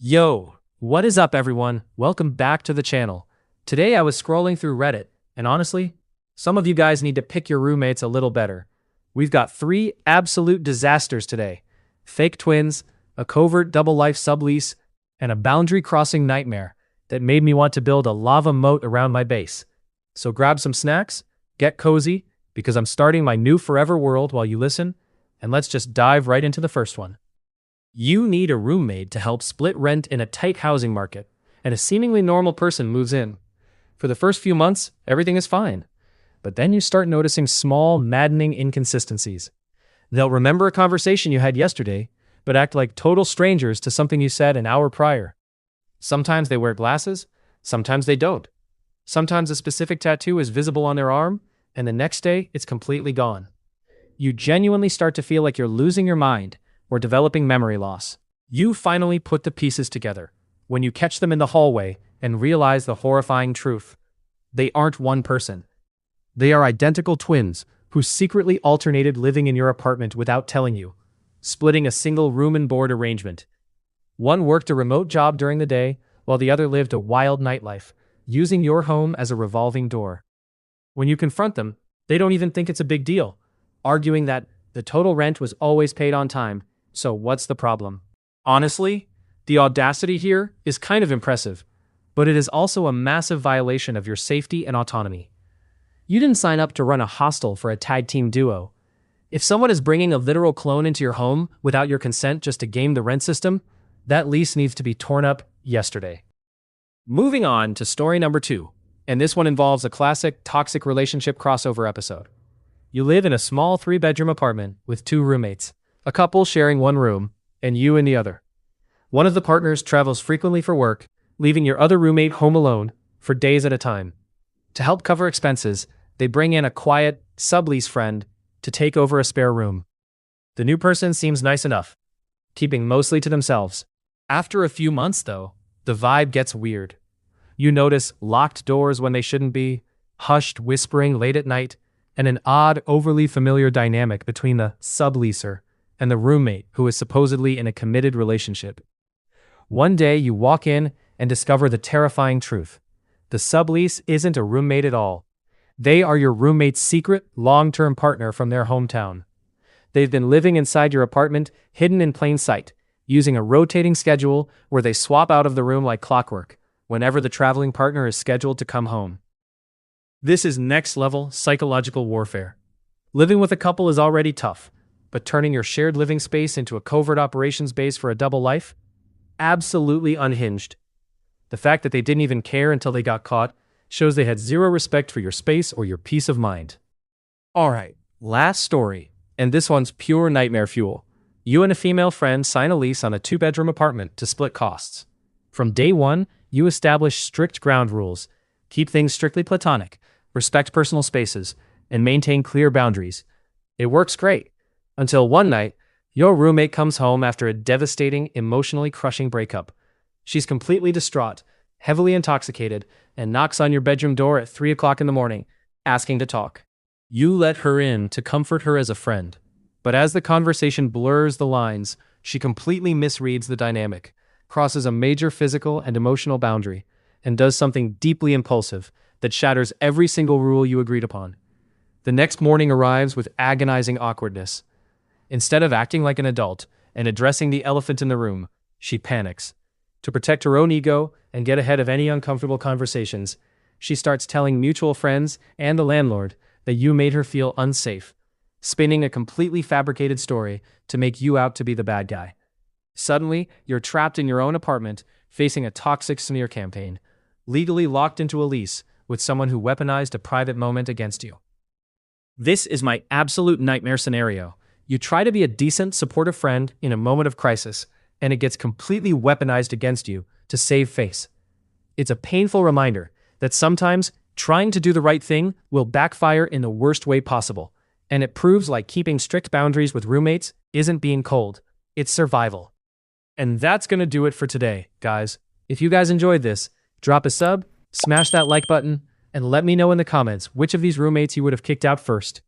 Yo, what is up everyone? Welcome back to the channel. Today I was scrolling through Reddit, and honestly, some of you guys need to pick your roommates a little better. We've got three absolute disasters today. Fake twins, a covert double life sublease, and a boundary crossing nightmare that made me want to build a lava moat around my base. So grab some snacks, get cozy, because I'm starting my new forever world while you listen, and let's just dive right into the first one. You need a roommate to help split rent in a tight housing market, and a seemingly normal person moves in. For the first few months, everything is fine. But then you start noticing small, maddening inconsistencies. They'll remember a conversation you had yesterday, but act like total strangers to something you said an hour prior. Sometimes they wear glasses, sometimes they don't. Sometimes a specific tattoo is visible on their arm, and the next day it's completely gone. You genuinely start to feel like you're losing your mind or developing memory loss. You finally put the pieces together when you catch them in the hallway and realize the horrifying truth. They aren't one person. They are identical twins who secretly alternated living in your apartment without telling you, splitting a single room and board arrangement. One worked a remote job during the day, while the other lived a wild nightlife, using your home as a revolving door. When you confront them, they don't even think it's a big deal, arguing that the total rent was always paid on time. So what's the problem? Honestly, the audacity here is kind of impressive, but it is also a massive violation of your safety and autonomy. You didn't sign up to run a hostel for a tag team duo. If someone is bringing a literal clone into your home without your consent just to game the rent system, that lease needs to be torn up yesterday. Moving on to story number 2, and this one involves a classic toxic relationship crossover episode. You live in a small 3-bedroom apartment with 2 roommates. A couple sharing one room, and you in the other. One of the partners travels frequently for work, leaving your other roommate home alone for days at a time. To help cover expenses, they bring in a quiet, sublease friend to take over a spare room. The new person seems nice enough, keeping mostly to themselves. After a few months, though, the vibe gets weird. You notice locked doors when they shouldn't be, hushed whispering late at night, and an odd, overly familiar dynamic between the subleaser and the roommate who is supposedly in a committed relationship. One day you walk in and discover the terrifying truth. The sublease isn't a roommate at all. They are your roommate's secret, long-term partner from their hometown. They've been living inside your apartment, hidden in plain sight, using a rotating schedule where they swap out of the room like clockwork whenever the traveling partner is scheduled to come home. This is next-level psychological warfare. Living with a couple is already tough, but turning your shared living space into a covert operations base for a double life? Absolutely unhinged. The fact that they didn't even care until they got caught shows they had zero respect for your space or your peace of mind. Alright, last story, and this one's pure nightmare fuel. You and a female friend sign a lease on a 2-bedroom apartment to split costs. From day one, you establish strict ground rules, keep things strictly platonic, respect personal spaces, and maintain clear boundaries. It works great. Until one night, your roommate comes home after a devastating, emotionally crushing breakup. She's completely distraught, heavily intoxicated, and knocks on your bedroom door at 3 o'clock in the morning, asking to talk. You let her in to comfort her as a friend. But as the conversation blurs the lines, she completely misreads the dynamic, crosses a major physical and emotional boundary, and does something deeply impulsive that shatters every single rule you agreed upon. The next morning arrives with agonizing awkwardness. Instead of acting like an adult and addressing the elephant in the room, she panics. To protect her own ego and get ahead of any uncomfortable conversations, she starts telling mutual friends and the landlord that you made her feel unsafe, spinning a completely fabricated story to make you out to be the bad guy. Suddenly, you're trapped in your own apartment, facing a toxic smear campaign, legally locked into a lease with someone who weaponized a private moment against you. This is my absolute nightmare scenario. You try to be a decent, supportive friend in a moment of crisis, and it gets completely weaponized against you to save face. It's a painful reminder that sometimes trying to do the right thing will backfire in the worst way possible, and it proves like keeping strict boundaries with roommates isn't being cold, it's survival. And that's gonna do it for today, guys. If you guys enjoyed this, drop a sub, smash that like button, and let me know in the comments which of these roommates you would have kicked out first.